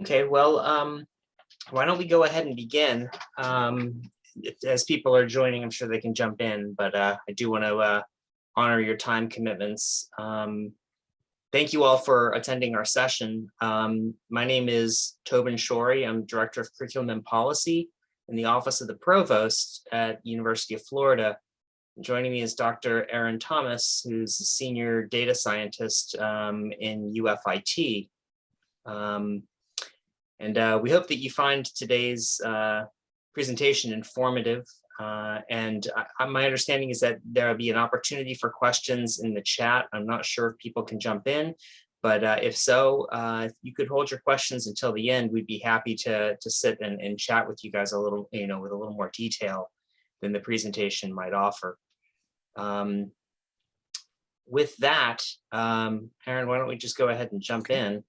Okay, well, why don't we go ahead and begin? As people are joining, I'm sure they can jump in, but I do want to honor your time commitments. Thank you all for attending our session. My name is Tobin Shorey. I'm Director of Curriculum and Policy in the Office of the Provost at University of Florida. Joining me is Dr. Erin Thomas, who's a Senior Data Scientist in UFIT. We hope that you find today's presentation informative. My understanding is that there will be an opportunity for questions in the chat. I'm not sure if people can jump in, but if so, if you could hold your questions until the end, we'd be happy to sit and chat with you guys a little, with a little more detail than the presentation might offer. With that, Erin, why don't we just go ahead and jump in?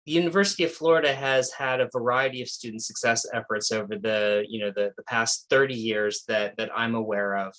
The University of Florida has had a variety of student success efforts over the past 30 years that I'm aware of.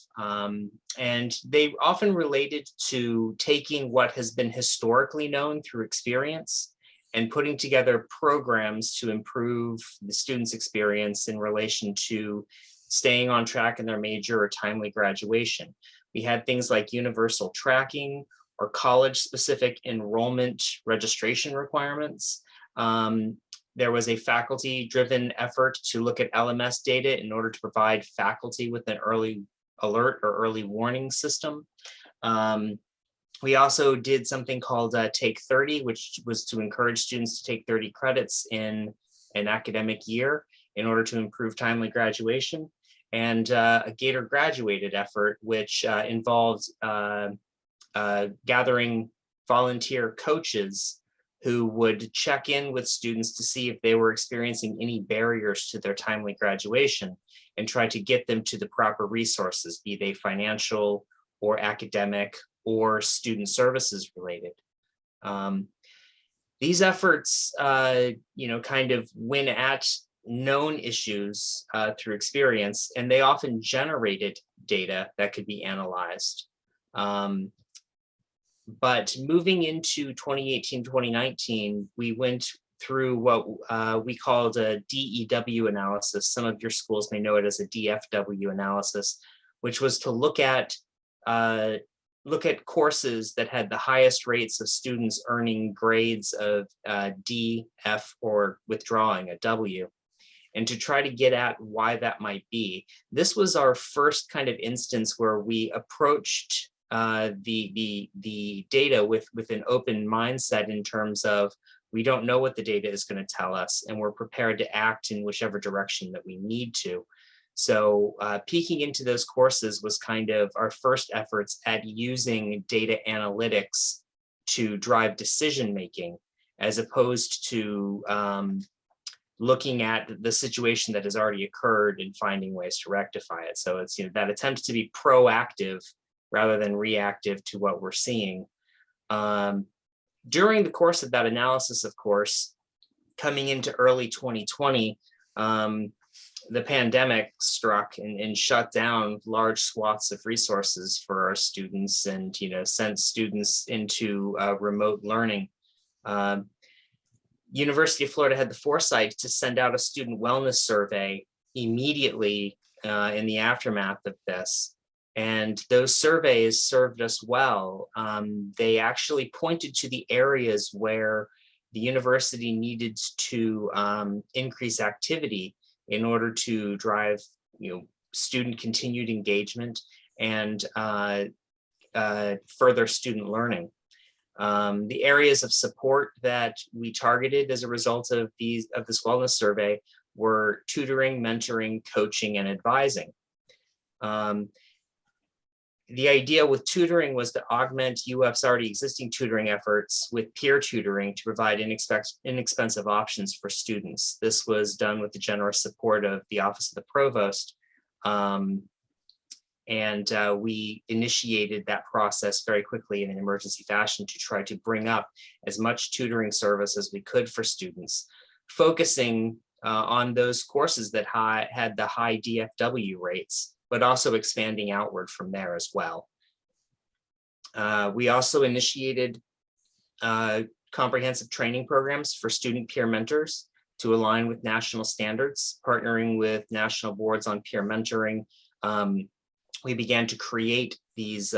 And they often related to taking what has been historically known through experience and putting together programs to improve the students' experience in relation to staying on track in their major or timely graduation. We had things like universal tracking, or college-specific enrollment registration requirements. There was a faculty-driven effort to look at LMS data in order to provide faculty with an early alert or early warning system. We also did something called Take 30, which was to encourage students to take 30 credits in an academic year in order to improve timely graduation. And a Gator graduated effort, which involved gathering volunteer coaches who would check in with students to see if they were experiencing any barriers to their timely graduation and try to get them to the proper resources, be they financial or academic or student services related. These efforts, kind of win at known issues through experience, and they often generated data that could be analyzed. But moving into 2018, 2019, we went through what we called a DEW analysis. Some of your schools may know it as a DFW analysis, which was to look at courses that had the highest rates of students earning grades of D, F, or withdrawing a W, and to try to get at why that might be. This was our first kind of instance where we approached the data with an open mindset in terms of we don't know what the data is going to tell us, and we're prepared to act in whichever direction that we need to. So peeking into those courses was kind of our first efforts at using data analytics to drive decision making, as opposed to looking at the situation that has already occurred and finding ways to rectify it. So it's that attempt to be proactive rather than reactive to what we're seeing. During the course of that analysis, of course, coming into early 2020, the pandemic struck and shut down large swaths of resources for our students and sent students into remote learning. University of Florida had the foresight to send out a student wellness survey immediately in the aftermath of this. And those surveys served us well. They actually pointed to the areas where the university needed to increase activity in order to drive student continued engagement and further student learning. The areas of support that we targeted as a result of this wellness survey were tutoring, mentoring, coaching, and advising. The idea with tutoring was to augment UF's already existing tutoring efforts with peer tutoring to provide inexpensive options for students. This was done with the generous support of the Office of the Provost. We initiated that process very quickly in an emergency fashion to try to bring up as much tutoring service as we could for students, focusing on those courses that had the high DFW rates, but also expanding outward from there as well. We also initiated comprehensive training programs for student peer mentors to align with national standards, partnering with national boards on peer mentoring. We began to create these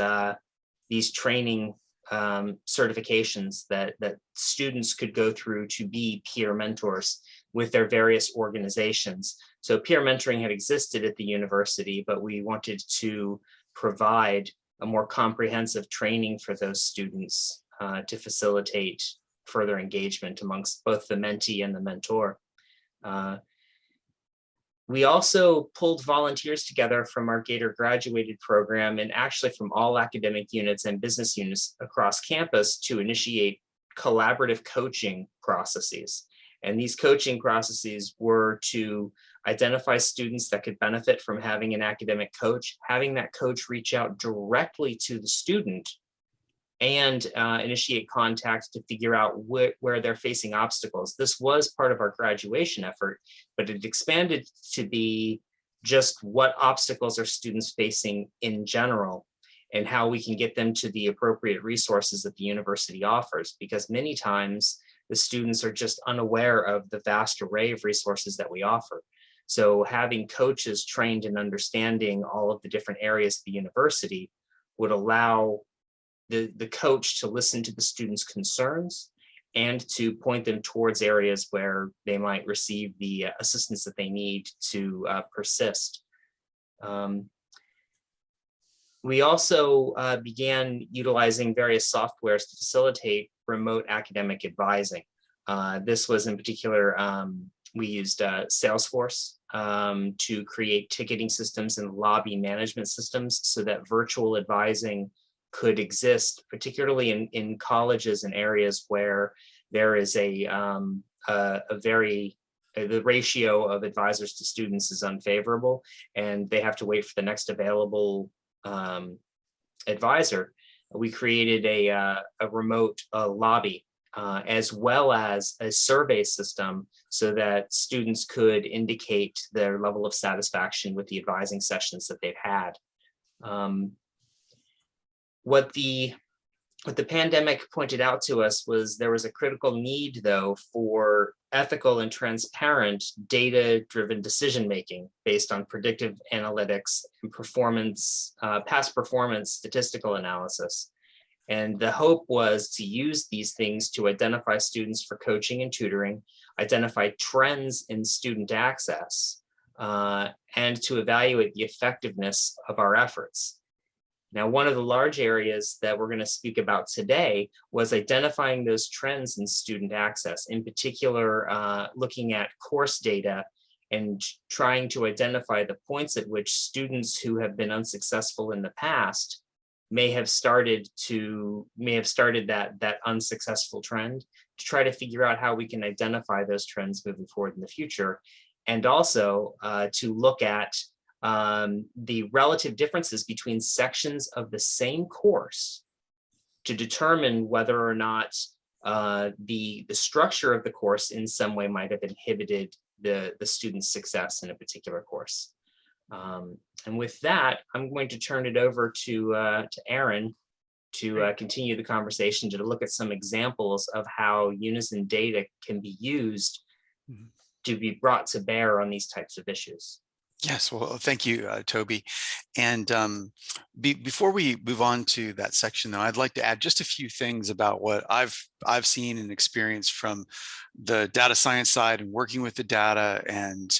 training certifications that students could go through to be peer mentors with their various organizations. So peer mentoring had existed at the university, but we wanted to provide a more comprehensive training for those students to facilitate further engagement amongst both the mentee and the mentor. We also pulled volunteers together from our Gator graduated program and actually from all academic units and business units across campus to initiate collaborative coaching processes. And these coaching processes were to identify students that could benefit from having an academic coach, having that coach reach out directly to the student and initiate contact to figure out where they're facing obstacles. This was part of our graduation effort, but it expanded to be just what obstacles are students facing in general and how we can get them to the appropriate resources that the university offers, because many times the students are just unaware of the vast array of resources that we offer. So having coaches trained in understanding all of the different areas of the university would allow the coach to listen to the students' concerns and to point them towards areas where they might receive the assistance that they need to persist. We also began utilizing various softwares to facilitate remote academic advising. This was in particular, we used Salesforce to create ticketing systems and lobby management systems so that virtual advising could exist, particularly in colleges and areas where there is the ratio of advisors to students is unfavorable, and they have to wait for the next available advisor. We created a remote lobby as well as a survey system so that students could indicate their level of satisfaction with the advising sessions that they've had. What the pandemic pointed out to us was there was a critical need, though, for ethical and transparent data-driven decision-making based on predictive analytics and performance, past performance statistical analysis. And the hope was to use these things to identify students for coaching and tutoring, identify trends in student access, and to evaluate the effectiveness of our efforts. Now, one of the large areas that we're going to speak about today was identifying those trends in student access, in particular, looking at course data and trying to identify the points at which students who have been unsuccessful in the past may have started that unsuccessful trend, to try to figure out how we can identify those trends moving forward in the future, and also to look at the relative differences between sections of the same course to determine whether or not the structure of the course in some way might have inhibited the student's success in a particular course. And with that, I'm going to turn it over to Aaron to continue the conversation, to look at some examples of how Unison data can be used to be brought to bear on these types of issues. Yes, well, thank you, Toby. And before we move on to that section, though, I'd like to add just a few things about what I've seen and experienced from the data science side and working with the data. And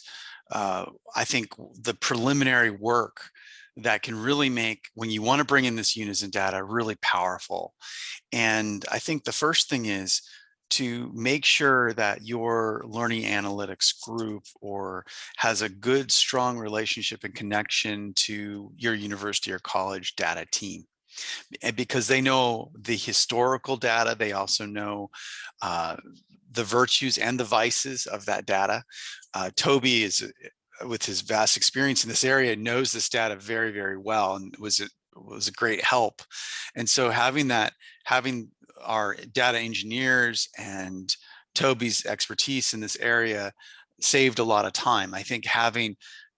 I think the preliminary work that can really make, when you want to bring in this Unison data, really powerful. And I think the first thing is to make sure that your learning analytics group has a good, strong relationship and connection to your university or college data team. And because they know the historical data, they also know the virtues and the vices of that data. Toby with his vast experience in this area, knows this data very, very well, and was a great help. And so having our data engineers and Toby's expertise in this area saved a lot of time. I think having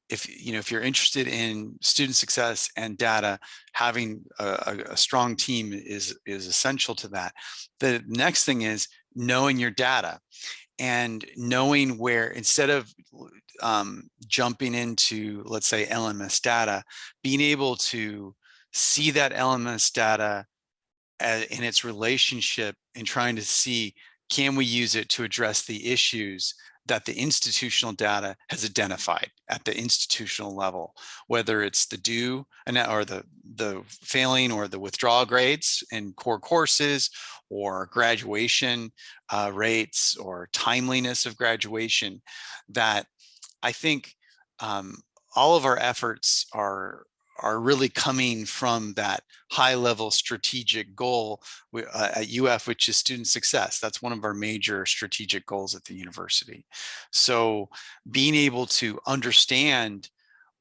if you're interested in student success and data, having a strong team is essential to that. The next thing is knowing your data and knowing where, instead of jumping into, let's say, LMS data, being able to see that LMS data in its relationship and trying to see, can we use it to address the issues that the institutional data has identified at the institutional level, whether it's the due or the failing or the withdrawal grades in core courses, or graduation rates, or timeliness of graduation. That I think all of our efforts are really coming from that high level strategic goal at UF, which is student success. That's one of our major strategic goals at the university. So being able to understand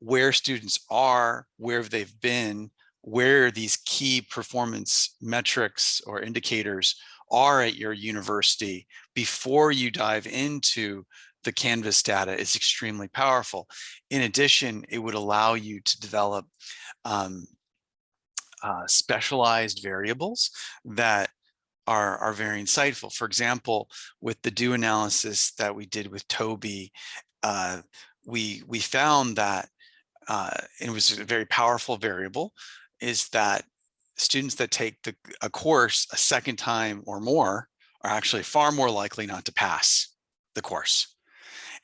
where students are, where they've been, where these key performance metrics or indicators are at your university before you dive into the Canvas data is extremely powerful. In addition, it would allow you to develop specialized variables that are very insightful. For example, with the due analysis that we did with Toby, we found that it was a very powerful variable, is that students that take a course a second time or more are actually far more likely not to pass the course.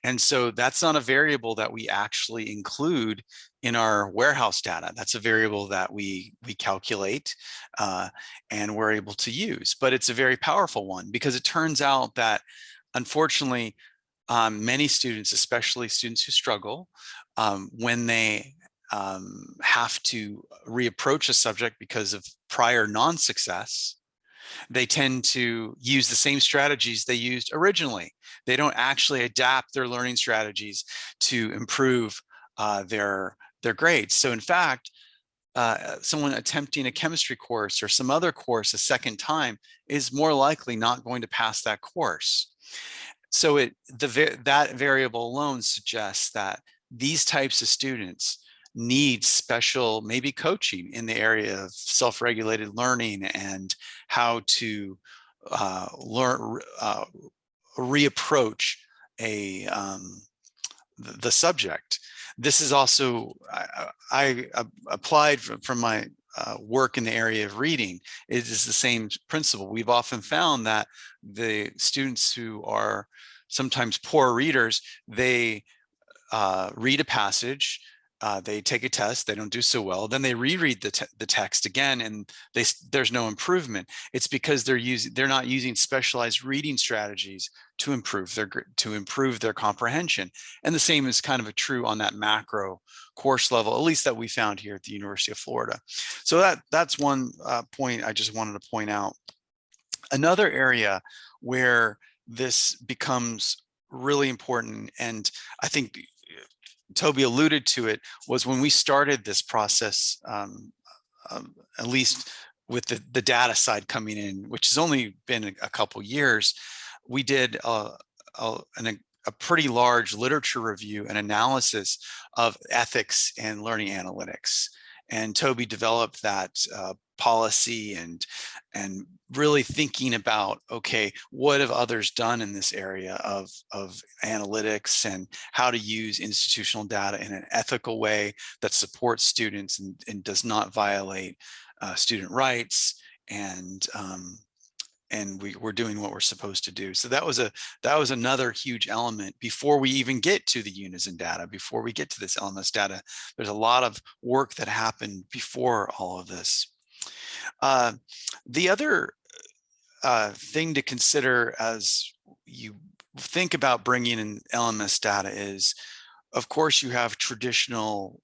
And so that's not a variable that we actually include in our warehouse data. That's a variable that we calculate and we're able to use. But it's a very powerful one, because it turns out that, unfortunately, many students, especially students who struggle, when they have to reapproach a subject because of prior non-success, they tend to use the same strategies they used originally. They don't actually adapt their learning strategies to improve their grades. So in fact, someone attempting a chemistry course or some other course a second time is more likely not going to pass that course. So that variable alone suggests that these types of students need special, maybe coaching in the area of self-regulated learning and how to learn, reapproach the subject. This is also, I applied from my work in the area of reading. It is the same principle. We've often found that the students who are sometimes poor readers, they read a passage, they take a test, they don't do so well, then they reread the text again, and there's no improvement. It's because they're not using specialized reading strategies to improve their comprehension. And the same is kind of true on that macro course level, at least that we found here at the University of Florida. So that's one point I just wanted to point out. Another area where this becomes really important, and I think Toby alluded to it, was when we started this process, at least with the data side coming in, which has only been a couple years. We did a pretty large literature review and analysis of ethics and learning analytics. And Toby developed that policy and really thinking about, okay, what have others done in this area of analytics, and how to use institutional data in an ethical way that supports students and does not violate student rights, and we're doing what we're supposed to do. So that was another huge element before we even get to the Unison data, before we get to this LMS data. There's a lot of work that happened before all of this. The other thing to consider as you think about bringing in LMS data is, of course, you have traditional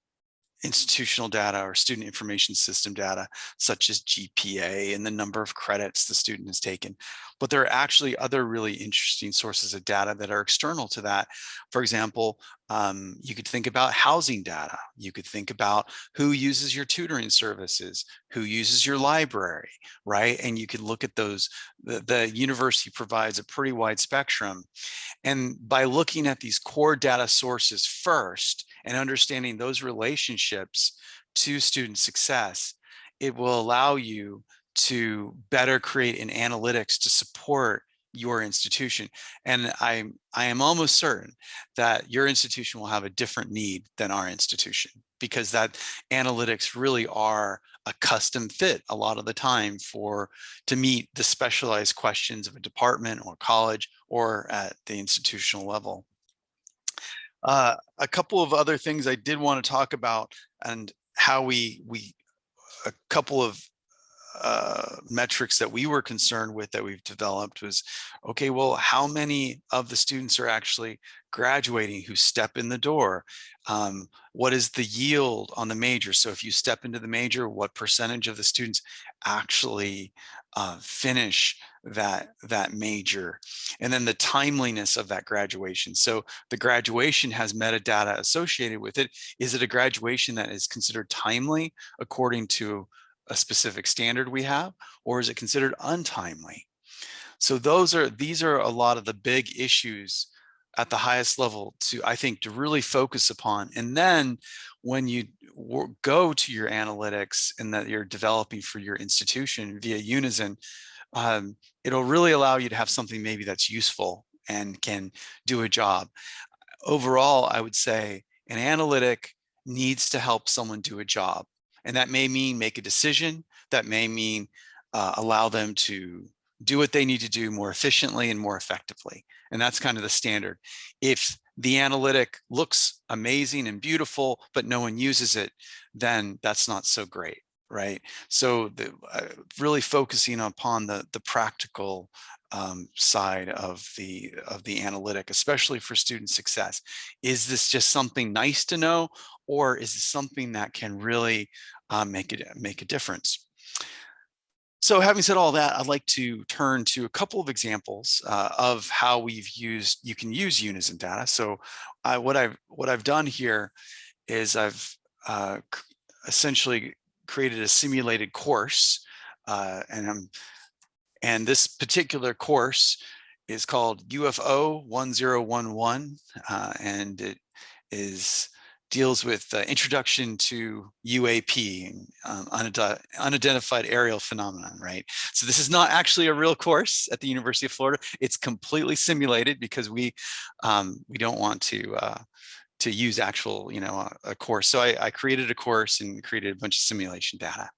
institutional data or student information system data, such as GPA and the number of credits the student has taken. But there are actually other really interesting sources of data that are external to that. For example, you could think about housing data. You could think about who uses your tutoring services, who uses your library, right? And you could look at those. The university provides a pretty wide spectrum. And by looking at these core data sources first and understanding those relationships to student success, it will allow you to better create an analytics to support your institution. And I am almost certain that your institution will have a different need than our institution, because that analytics really are a custom fit a lot of the time to meet the specialized questions of a department or college or at the institutional level. A couple of other things I did want to talk about, and how a couple of metrics that we were concerned with that we've developed was, okay, well, how many of the students are actually graduating who step in the door? What is the yield on the major? So if you step into the major, what percentage of the students actually finish that major? And then the timeliness of that graduation. So the graduation has metadata associated with it. Is it a graduation that is considered timely according to a specific standard we have, or is it considered untimely? So these are a lot of the big issues at the highest level I think to really focus upon. And then when you go to your analytics and that you're developing for your institution via Unison, it'll really allow you to have something maybe that's useful and can do a job. Overall, I would say an analytic needs to help someone do a job. And that may mean make a decision. That may mean allow them to do what they need to do more efficiently and more effectively. And that's kind of the standard. If the analytic looks amazing and beautiful, but no one uses it, then that's not so great, right? So really focusing upon the practical side of the analytic, especially for student success. Is this just something nice to know, or is this something that can really make a difference? So having said all that, I'd like to turn to a couple of examples of how you can use Unison data. So what I've done here is I've essentially created a simulated course, and this particular course is called UFO 1011, and it deals with introduction to UAP, unidentified aerial phenomenon, right? So this is not actually a real course at the University of Florida. It's completely simulated because we don't want to use actual, a course. So I created a course and created a bunch of simulation data.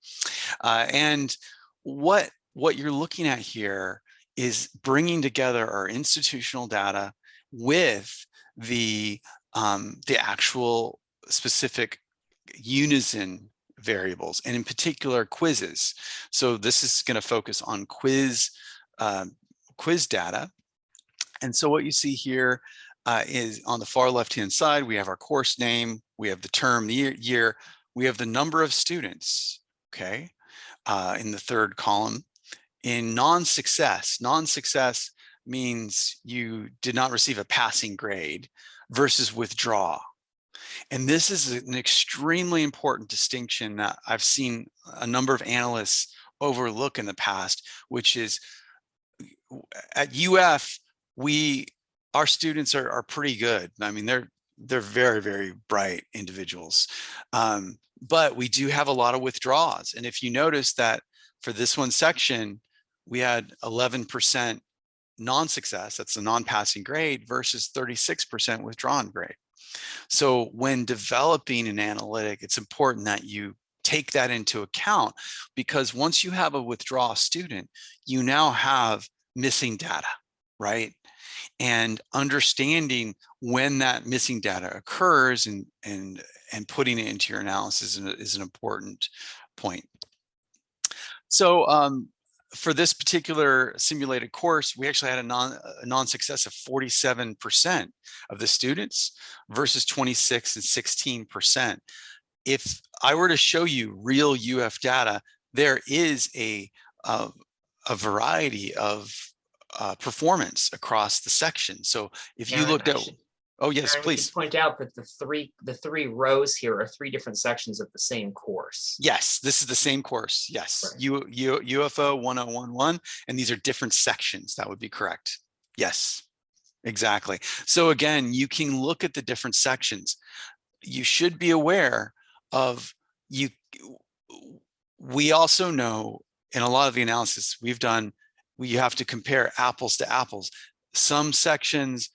And what you're looking at here is bringing together our institutional data with the actual specific Unison variables, and in particular quizzes. So this is going to focus on quiz data. And so what you see here is on the far left-hand side, we have our course name, we have the term, the year, we have the number of students, okay, in the third column. In non-success means you did not receive a passing grade versus withdraw. And this is an extremely important distinction that I've seen a number of analysts overlook in the past, which is at UF, our students are pretty good. I mean, they're very, very bright individuals. But we do have a lot of withdrawals. And if you notice that for this one section, we had 11% non-success, that's the non-passing grade, versus 36% withdrawn grade. So when developing an analytic, it's important that you take that into account, because once you have a withdraw student, you now have missing data, right? And understanding when that missing data occurs and putting it into your analysis is an important point. So for this particular simulated course, we actually had a non-success of 47% of the students versus 26 and 16%. If I were to show you real UF data, there is a variety of performance across the section. So if you looked at, oh yes, Aaron, please. point out that the three rows here are three different sections of the same course. Yes, this is the same course. Yes, right. UFO 1011, and these are different sections. That would be correct. Yes, exactly. So again, you can look at the different sections. you should be aware of you. We also know in a lot of the analysis we've done, we have to compare apples to apples. Some sections,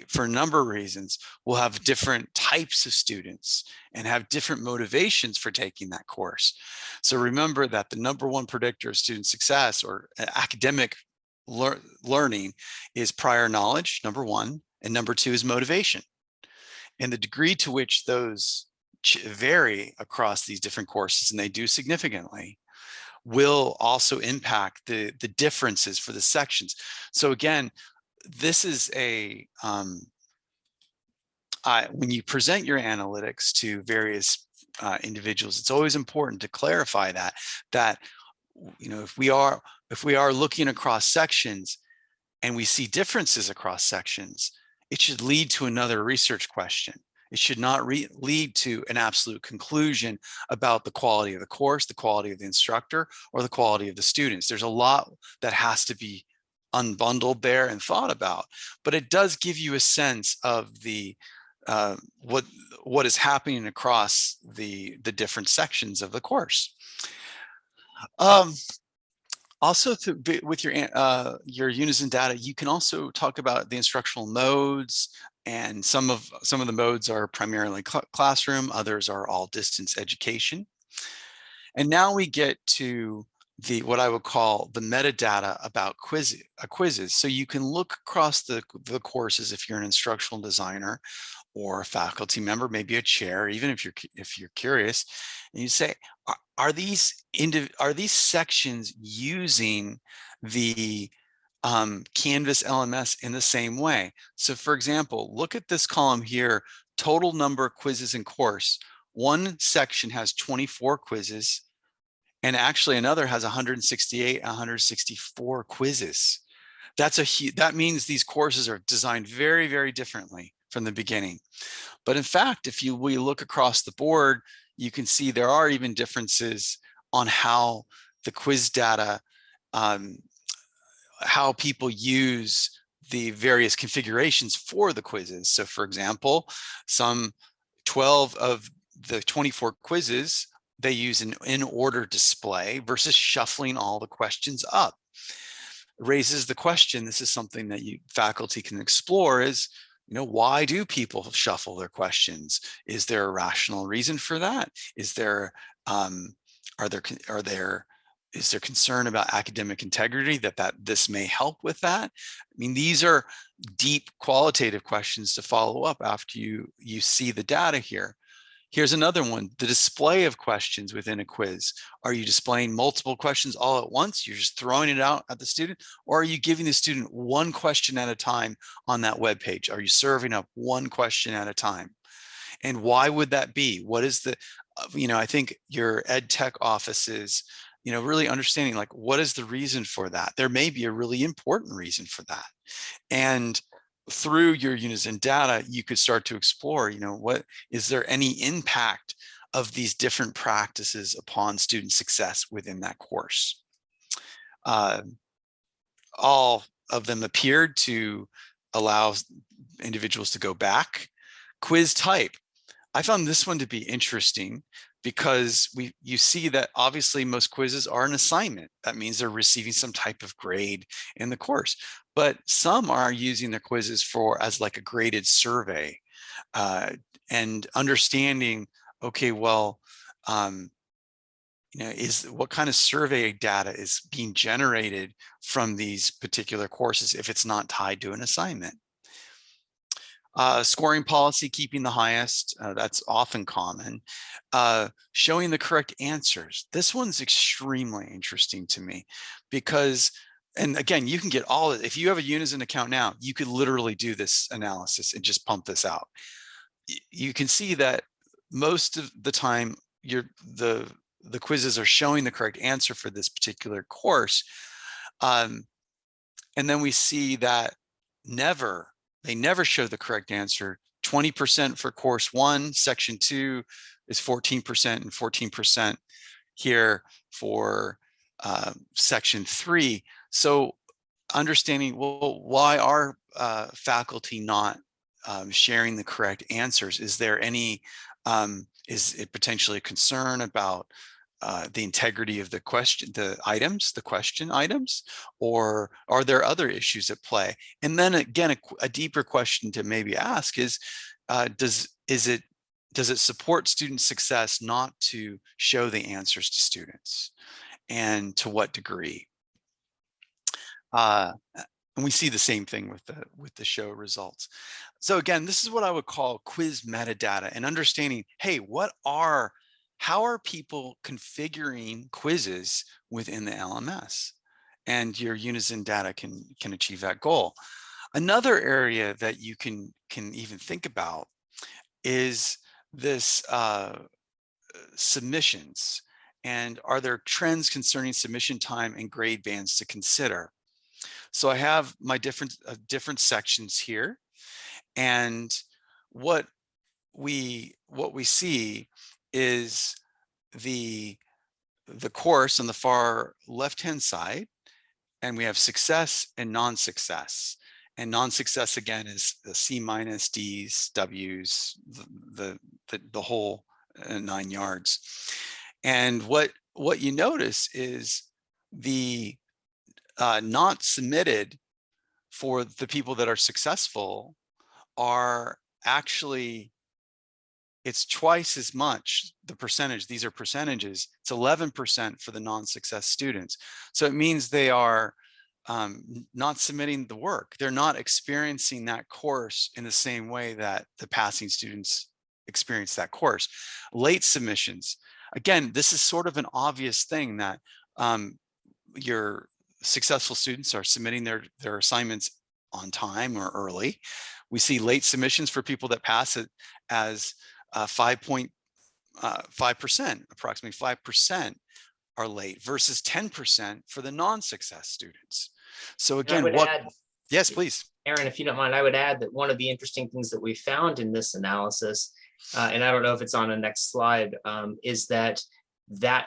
for a number of reasons, will have different types of students and have different motivations for taking that course. So remember that the number one predictor of student success or academic learning is prior knowledge, number one, and number two is motivation. And the degree to which those vary across these different courses, and they do significantly, will also impact the differences for the sections. So again, this is when you present your analytics to various individuals, it's always important to clarify that if we are looking across sections and we see differences across sections, it should lead to another research question. It should not lead to an absolute conclusion about the quality of the course, the quality of the instructor, or the quality of the students. There's a lot that has to be unbundled there and thought about, but it does give you a sense of the what is happening across the different sections of the course. Also, with your Unison data, you can also talk about the instructional modes, and some of the modes are primarily classroom, others are all distance education. And now we get to what I would call the metadata about quizzes. So you can look across the courses if you're an instructional designer or a faculty member, maybe a chair, even if you're curious, and you say, are these sections using the Canvas LMS in the same way? So for example, look at this column here, total number of quizzes in course. One section has 24 quizzes, and actually another has 168, 164 quizzes. That means these courses are designed very, very differently from the beginning. But in fact, if we look across the board, you can see there are even differences on how the quiz data, how people use the various configurations for the quizzes. So for example, some 12 of the 24 quizzes, they use an in-order display versus shuffling all the questions up. It raises the question, this is something that faculty can explore, is, why do people shuffle their questions? Is there a rational reason for that? Is there is there concern about academic integrity that this may help with that? I mean, these are deep qualitative questions to follow up after you see the data here. Here's another one, the display of questions within a quiz. Are you displaying multiple questions all at once? You're just throwing it out at the student? Or are you giving the student one question at a time on that web page? Are you serving up one question at a time? And why would that be? What is the, I think your ed tech offices, really understanding, like, what is the reason for that? There may be a really important reason for that. And through your Unison data, you could start to explore, what is there any impact of these different practices upon student success within that course? All of them appeared to allow individuals to go back. Quiz type. I found this one to be interesting because you see that obviously most quizzes are an assignment. That means they're receiving some type of grade in the course, but some are using their quizzes as like a graded survey, and understanding, okay, well, what kind of survey data is being generated from these particular courses if it's not tied to an assignment. Scoring policy, keeping the highest, that's often common. Showing the correct answers. This one's extremely interesting to me because, and again, you can get all of it. If you have a Unison account now, you could literally do this analysis and just pump this out. You can see that most of the time the quizzes are showing the correct answer for this particular course. And then we see that they never show the correct answer. 20% for course 1, section 2 is 14%, and 14% here for section 3. So understanding, well, why are faculty not sharing the correct answers? Is there any, is it potentially a concern about the integrity of the question, the question items, or are there other issues at play? And then again, a deeper question to maybe ask is, does it support student success not to show the answers to students, and to what degree? And we see the same thing with the show results. So again, this is what I would call quiz metadata, and understanding, hey, how are people configuring quizzes within the LMS? And your Unison data can achieve that goal. Another area that you can even think about is this submissions. And are there trends concerning submission time and grade bands to consider? So I have my different sections here, and what we see is the course on the far left-hand side, and we have success and non-success. And non-success again is the C minus, D's, W's, the whole 9 yards. And what you notice is the not submitted for the people that are successful are actually, it's twice as much, the percentage. These are percentages. It's 11% for the non-success students. So it means they are not submitting the work. They're not experiencing that course in the same way that the passing students experience that course. Late submissions. Again, this is sort of an obvious thing that your successful students are submitting their assignments on time or early. We see late submissions for people that pass it as 5.5%, approximately 5% are late, versus 10% for the non-success students. So again, yes, please. Aaron, if you don't mind, I would add that one of the interesting things that we found in this analysis, and I don't know if it's on the next slide, is that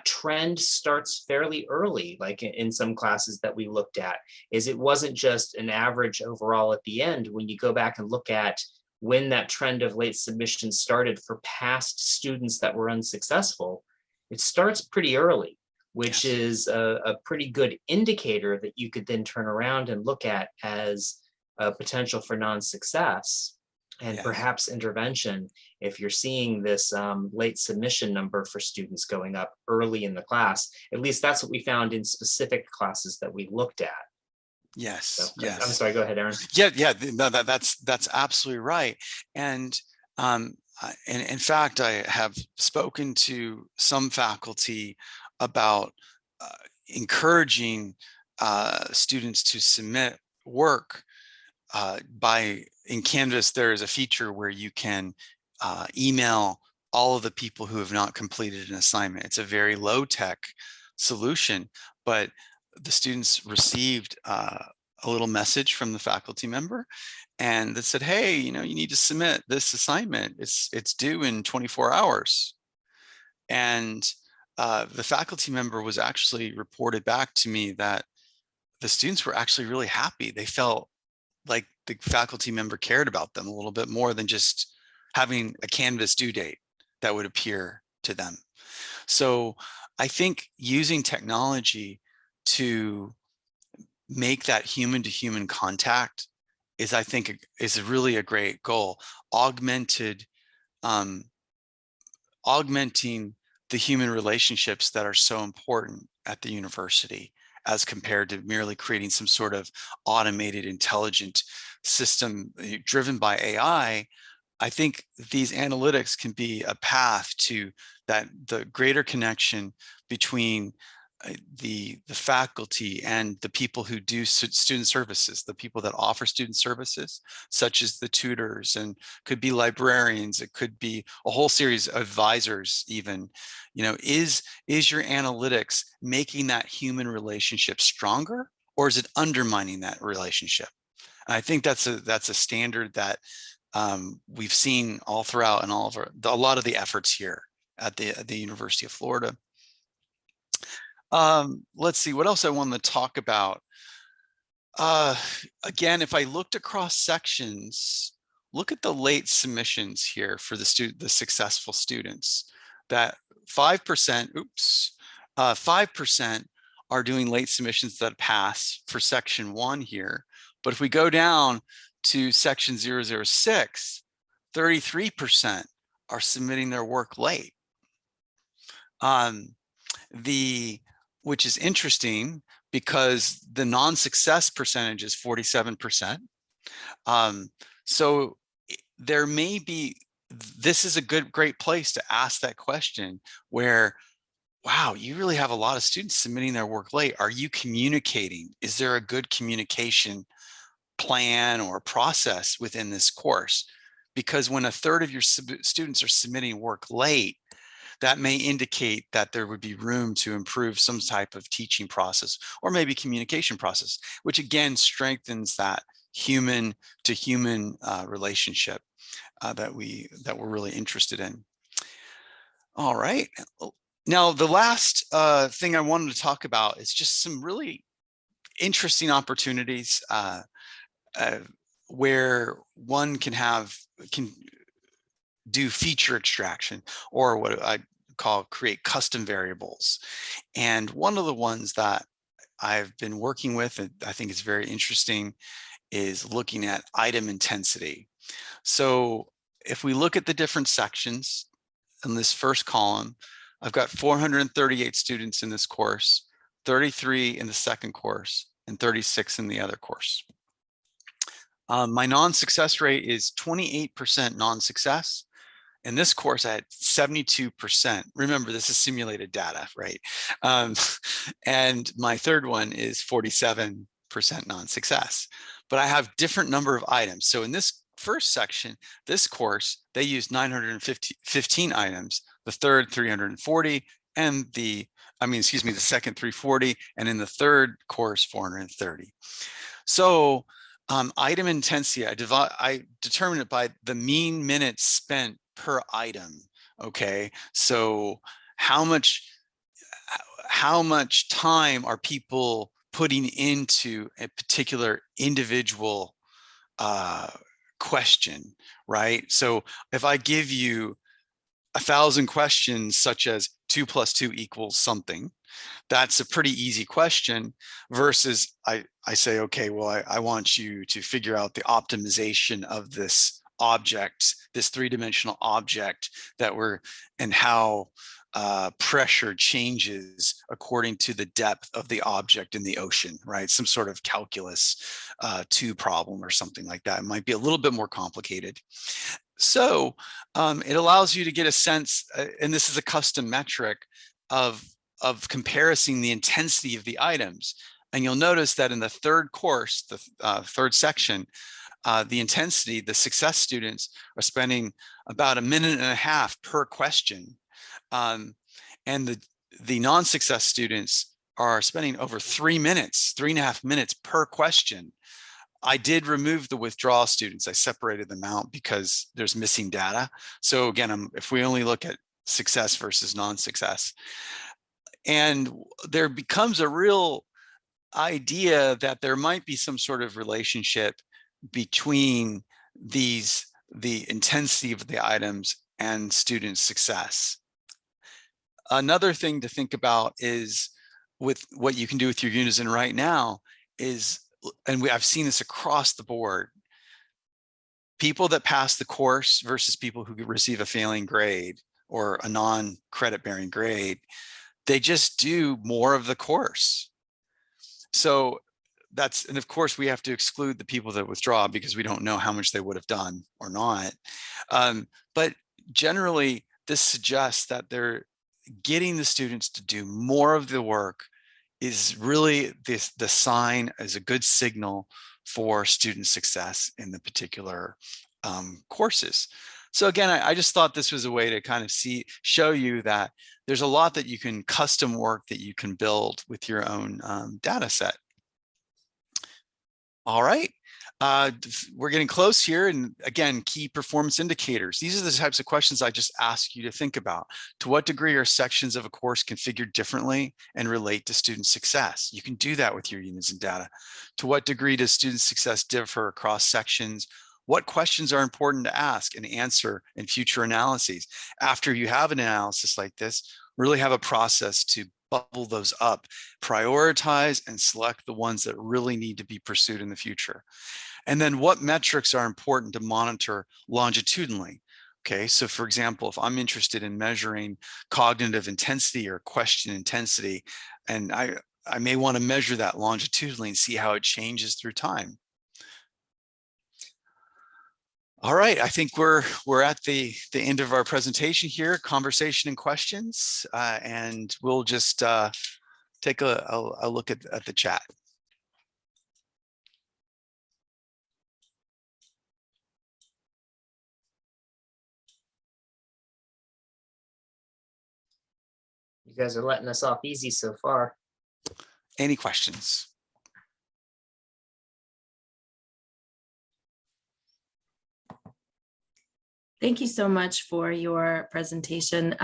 trend starts fairly early, like in some classes that we looked at. Is it wasn't just an average overall at the end. When you go back and look at when that trend of late submissions started for past students that were unsuccessful, it starts pretty early, which Yes. is a pretty good indicator that you could then turn around and look at as a potential for non-success and Yes. perhaps intervention if you're seeing this late submission number for students going up early in the class. At least that's what we found in specific classes that we looked at. Yes. So, Yes. I'm sorry, go ahead, Aaron. Yeah. No, that's absolutely right. And in fact, I have spoken to some faculty about encouraging students to submit work in Canvas. There is a feature where you can email all of the people who have not completed an assignment. It's a very low tech solution, but the students received a little message from the faculty member, and that said, hey, you need to submit this assignment. It's due in 24 hours. And the faculty member was actually reported back to me that the students were actually really happy. They felt like the faculty member cared about them a little bit more than just having a Canvas due date that would appear to them. So I think using technology to make that human to human contact is, I think, is really a great goal. Augmenting the human relationships that are so important at the university, as compared to merely creating some sort of automated, intelligent system driven by AI. I think these analytics can be a path to the greater connection between the faculty and the people who do student services, the people that offer student services, such as the tutors, and could be librarians, it could be a whole series of advisors even. Is your analytics making that human relationship stronger, or is it undermining that relationship? And I think that's a standard that we've seen all throughout, and a lot of the efforts here at the University of Florida. Let's see what else I wanted to talk about. Again, if I looked across sections, look at the late submissions here for the successful students. That 5%, 5% are doing late submissions that pass for section 1 here. But if we go down to section 006, 33% are submitting their work late. Which is interesting because the non-success percentage is 47%. So there may be, this is a great place to ask that question where, wow, you really have a lot of students submitting their work late. Are you communicating? Is there a good communication plan or process within this course? Because when a third of your students are submitting work late, that may indicate that there would be room to improve some type of teaching process or maybe communication process, which again strengthens that human to human relationship that we're really interested in. All right. Now, the last thing I wanted to talk about is just some really interesting opportunities where one can do feature extraction, or what I call create custom variables. And one of the ones that I've been working with, and I think is very interesting, is looking at item intensity. So if we look at the different sections in this first column, I've got 438 students in this course, 33 in the second course, and 36 in the other course. My non-success rate is 28% non-success. In this course, I had 72%. Remember, this is simulated data, right? And my third one is 47% non-success. But I have different number of items. So in this first section, this course, they used 915 items, the third 340, and the second 340, and in the third course, 430. So item intensity, I determine it by the mean minutes spent per item. Okay, so how much time are people putting into a particular individual question, right? So if I give you 1,000 questions such as 2 + 2 = something, that's a pretty easy question, versus I say, okay, well, I want you to figure out the optimization of this object, this three-dimensional object and how pressure changes according to the depth of the object in the ocean, right? Some sort of calculus 2 problem or something like that. It might be a little bit more complicated. So it allows you to get a sense, and this is a custom metric of comparing the intensity of the items. And you'll notice that in the third course, the third section, the intensity, the success students are spending about 1.5 minutes per question. And the non-success students are spending over 3 minutes, 3.5 minutes per question. I did remove the withdrawal students. I separated them out because there's missing data. So again, if we only look at success versus non-success, and there becomes a real idea that there might be some sort of relationship between the intensity of the items and student success. Another thing to think about is with what you can do with your Unison right now is, and I've seen this across the board, people that pass the course versus people who receive a failing grade or a non-credit bearing grade, they just do more of the course. So and of course we have to exclude the people that withdraw because we don't know how much they would have done or not. But generally this suggests that they're getting the students to do more of the work is really the sign, is a good signal for student success in the particular courses. So again, I just thought this was a way to kind of show you that there's a lot that you can custom work that you can build with your own data set. All right. We're getting close here. And again, key performance indicators. These are the types of questions I just ask you to think about. To what degree are sections of a course configured differently and relate to student success? You can do that with your Unison data. To what degree does student success differ across sections? what questions are important to ask and answer in future analyses. After you have an analysis like this, really have a process to bubble those up, prioritize and select the ones that really need to be pursued in the future. And then what metrics are important to monitor longitudinally? Okay, so for example, if I'm interested in measuring cognitive intensity or question intensity, and I may want to measure that longitudinally and see how it changes through time. All right, I think we're at the end of our presentation here, conversation and questions, and we'll just take a look at the chat. You guys are letting us off easy so far. Any questions? Thank you so much for your presentation.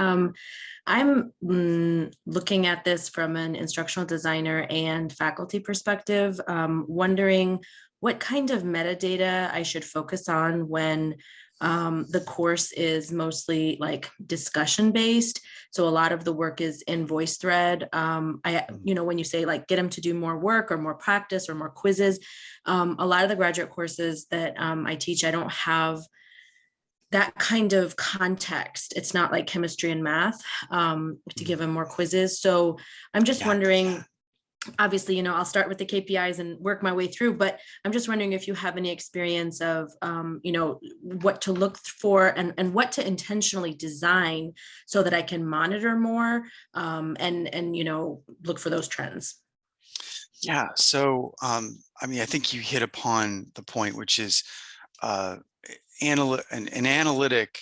I'm looking at this from an instructional designer and faculty perspective, wondering what kind of metadata I should focus on when the course is mostly like discussion based. So a lot of the work is in VoiceThread. When you say like get them to do more work or more practice or more quizzes, a lot of the graduate courses that I teach, I don't have that kind of context. It's not like chemistry and math to give them more quizzes. So I'm just wondering, obviously, I'll start with the KPIs and work my way through, but I'm just wondering if you have any experience of, what to look for and what to intentionally design so that I can monitor more and look for those trends. Yeah, so I think you hit upon the point, which is an analytic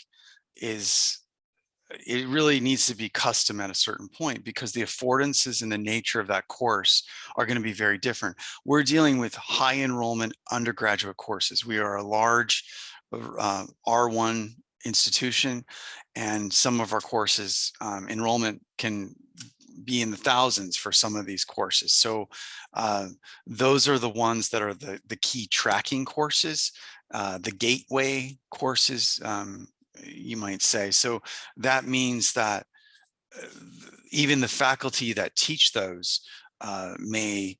it really needs to be custom at a certain point because the affordances and the nature of that course are going to be very different. We're dealing with high enrollment undergraduate courses. We are a large R1 institution, and some of our courses enrollment can be in the thousands for some of these courses. So those are the ones that are the key tracking courses, the gateway courses, you might say. So that means that even the faculty that teach those may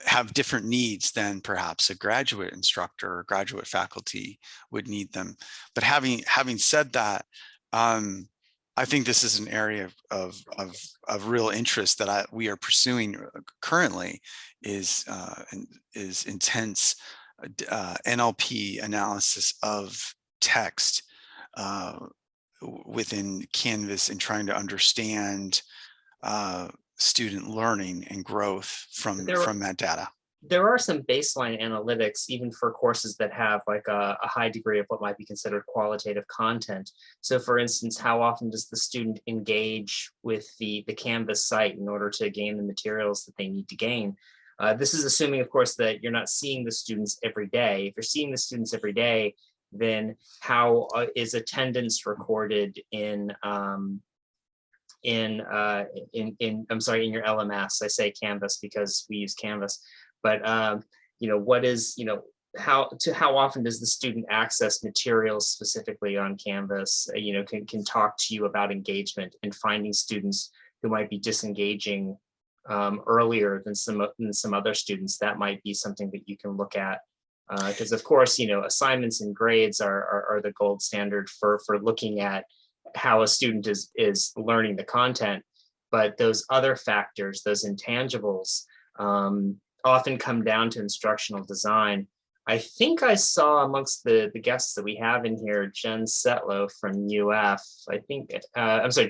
have different needs than perhaps a graduate instructor or graduate faculty would need them. But having said that, I think this is an area of real interest that we are pursuing currently is intense NLP analysis of text within Canvas and trying to understand student learning and growth from that data. There are some baseline analytics, even for courses that have like a high degree of what might be considered qualitative content. So for instance, how often does the student engage with the Canvas site in order to gain the materials that they need to gain? This is assuming, of course, that you're not seeing the students every day. If you're seeing the students every day, then how is attendance recorded in your LMS? I say Canvas because we use Canvas, but what is, how often does the student access materials specifically on Canvas? Can talk to you about engagement and finding students who might be disengaging earlier than some other students. That might be something that you can look at. Because of course, assignments and grades are the gold standard for looking at how a student is learning the content. But those other factors, those intangibles, often come down to instructional design. I think I saw amongst the guests that we have in here, Jen Setlow from UF.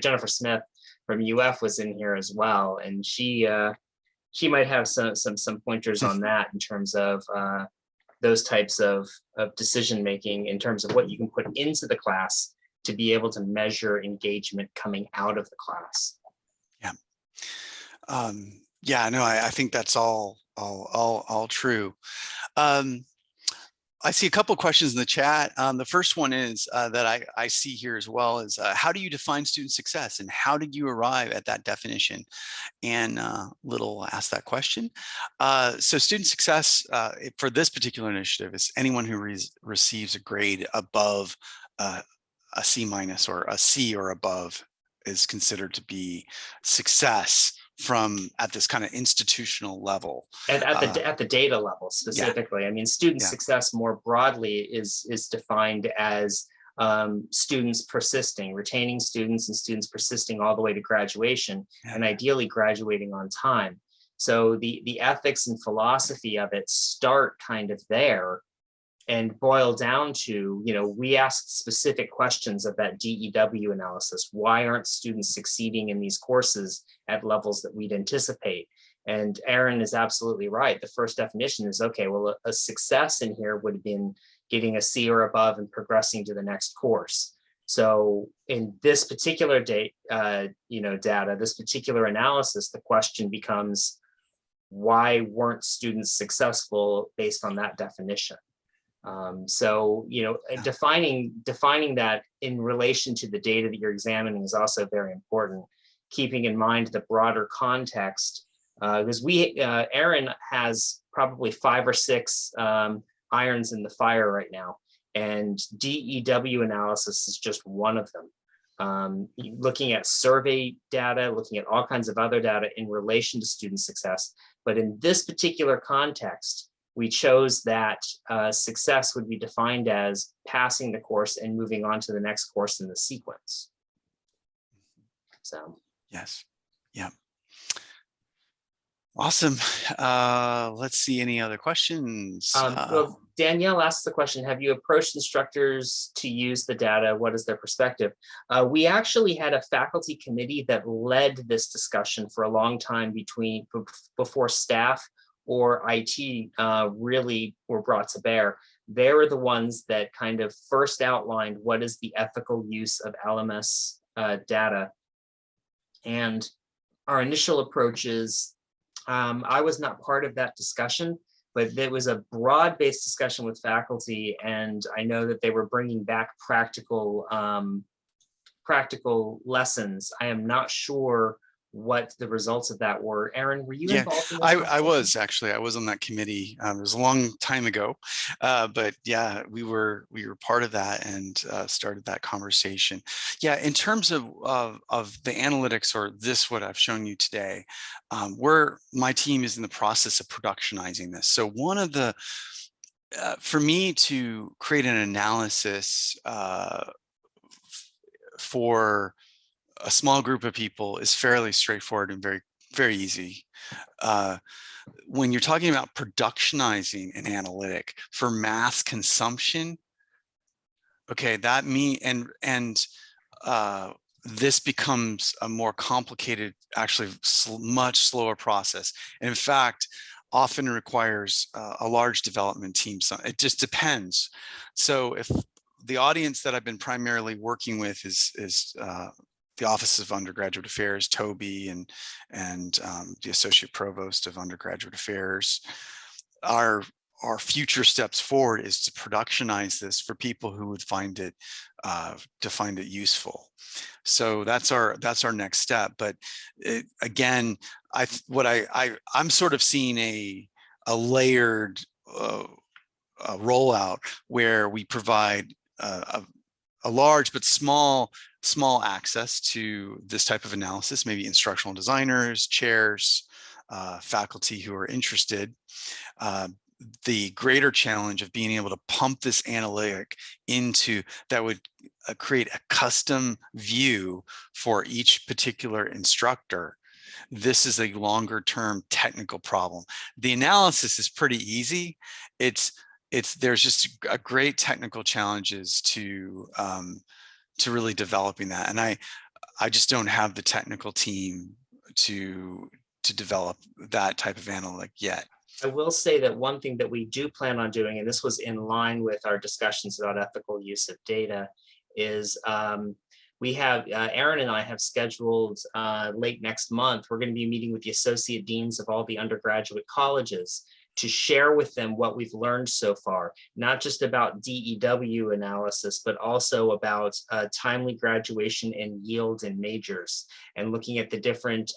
Jennifer Smith from UF was in here as well, and she might have some pointers on that in terms of those types of decision making, in terms of what you can put into the class to be able to measure engagement coming out of the class. Yeah. I think that's all true. I see a couple of questions in the chat. The first one is that I see here as well is how do you define student success and how did you arrive at that definition? And Little asked that question. So student success for this particular initiative is anyone who receives a grade above a C minus or a C or above is considered to be success from at this kind of institutional level. At the data level specifically. I mean, student Yeah. success more broadly is defined as students persisting, retaining students and students persisting all the way to graduation, and ideally graduating on time. So the ethics and philosophy of it start kind of there and boil down to, we asked specific questions of that DEW analysis. Why aren't students succeeding in these courses at levels that we'd anticipate? And Aaron is absolutely right. The first definition is, okay, well, a success in here would have been getting a C or above and progressing to the next course. So in this particular data, this particular analysis, the question becomes, why weren't students successful based on that definition? Defining that in relation to the data that you're examining is also very important, keeping in mind the broader context, because Aaron has probably 5 or 6 irons in the fire right now, and DEW analysis is just one of them. Looking at survey data, looking at all kinds of other data in relation to student success. But in this particular context, we chose that success would be defined as passing the course and moving on to the next course in the sequence. So. Yes. Yeah. Awesome. Let's see any other questions. Well, Danielle asked the question, have you approached instructors to use the data? What is their perspective? We actually had a faculty committee that led this discussion for a long time before staff or IT really were brought to bear. They were the ones that kind of first outlined what is the ethical use of LMS data. And our initial approaches, I was not part of that discussion, but there was a broad-based discussion with faculty, and I know that they were bringing back practical lessons. I am not sure what the results of that were. Aaron, were you involved in that? I was on that committee. It was a long time ago, but yeah, we were part of that and started that conversation. Yeah, in terms of the analytics or what I've shown you today, my team is in the process of productionizing this. So one of the for me to create an analysis for a small group of people is fairly straightforward and very, very easy. When you're talking about productionizing an analytic for mass consumption, okay, that this becomes a more complicated, actually much slower process. And in fact, often requires a large development team. So it just depends. So if the audience that I've been primarily working with is the Office of Undergraduate Affairs, Toby, and the Associate Provost of Undergraduate Affairs. Our future steps forward is to productionize this for people who would find it useful. So that's our next step. But again, I'm sort of seeing a layered rollout where we provide a large but small access to this type of analysis, maybe instructional designers, chairs, faculty who are interested. The greater challenge of being able to pump this analytic into that would create a custom view for each particular instructor. This is a longer term technical problem. The analysis is pretty easy. There's just a great technical challenges to really developing that, and I just don't have the technical team to develop that type of analytic yet. I will say that one thing that we do plan on doing, and this was in line with our discussions about ethical use of data, is we have Aaron and I have scheduled late next month. We're going to be meeting with the associate deans of all the undergraduate colleges to share with them what we've learned so far, not just about DEW analysis, but also about timely graduation and yield in majors, and looking at the different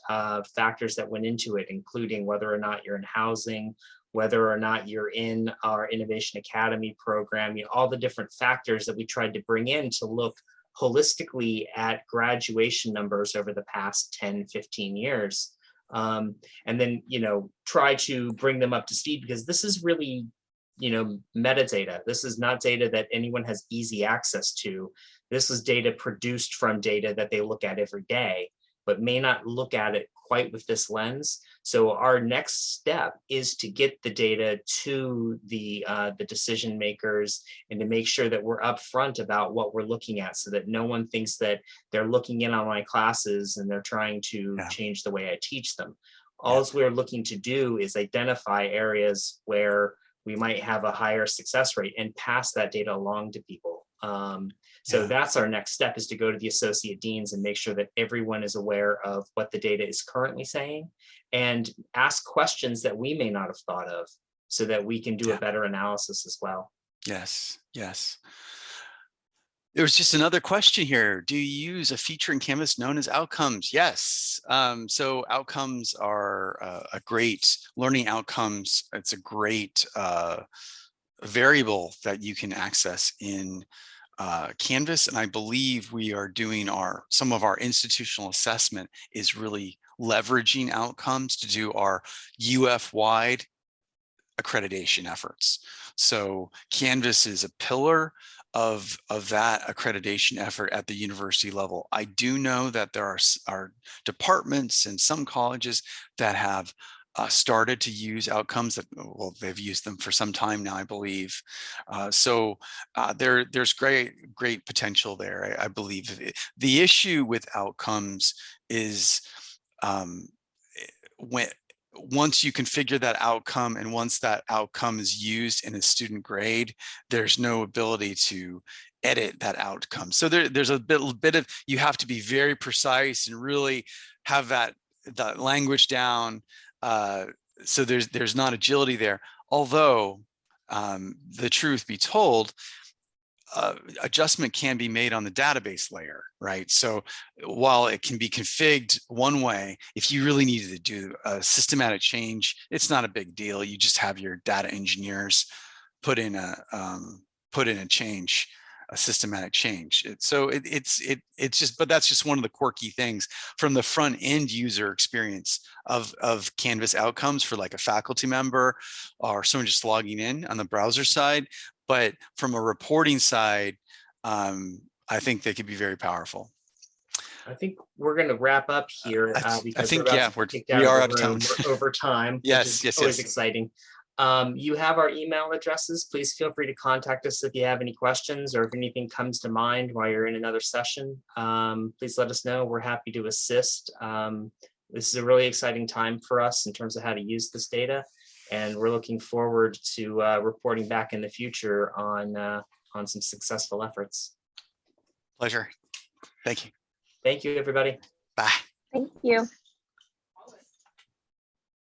factors that went into it, including whether or not you're in housing, whether or not you're in our Innovation Academy program, all the different factors that we tried to bring in to look holistically at graduation numbers over the past 10, 15 years. And then, try to bring them up to speed, because this is really, metadata. This is not data that anyone has easy access to. This is data produced from data that they look at every day, but may not look at it quite with this lens. So our next step is to get the data to the decision makers, and to make sure that we're upfront about what we're looking at, so that no one thinks that they're looking in on my classes and they're trying to change the way I teach them. All we're looking to do is identify areas where we might have a higher success rate and pass that data along to people. So that's our next step, is to go to the associate deans and make sure that everyone is aware of what the data is currently saying, and ask questions that we may not have thought of, so that we can do a better analysis as well. Yes, yes. There was just another question here. Do you use a feature in Canvas known as outcomes? Yes. So outcomes are a great learning outcomes. It's a great variable that you can access in Canvas, and I believe we are doing some of our institutional assessment is really leveraging outcomes to do our UF-wide accreditation efforts. So Canvas is a pillar of that accreditation effort at the university level. I do know that there are departments and some colleges that have started to use outcomes that, well, they've used them for some time now, I believe. There's great potential there, I believe. The issue with outcomes is once you configure that outcome, and once that outcome is used in a student grade, there's no ability to edit that outcome. So there's a bit of, you have to be very precise and really have that language down. So there's not agility there. Although the truth be told, adjustment can be made on the database layer, right? So while it can be configured one way, if you really needed to do a systematic change, it's not a big deal. You just have your data engineers put in a change, a systematic change. It's just, but that's just one of the quirky things from the front end user experience of Canvas outcomes for like a faculty member or someone just logging in on the browser side. But from a reporting side, I think they could be very powerful. I think we're going to wrap up here because I think, we are out of time over time. Yes, which is always exciting. You have our email addresses. Please feel free to contact us if you have any questions, or if anything comes to mind while you're in another session. Please let us know. We're happy to assist. This is a really exciting time for us in terms of how to use this data, and we're looking forward to reporting back in the future on some successful efforts. Pleasure. Thank you. Thank you, everybody. Bye. Thank you.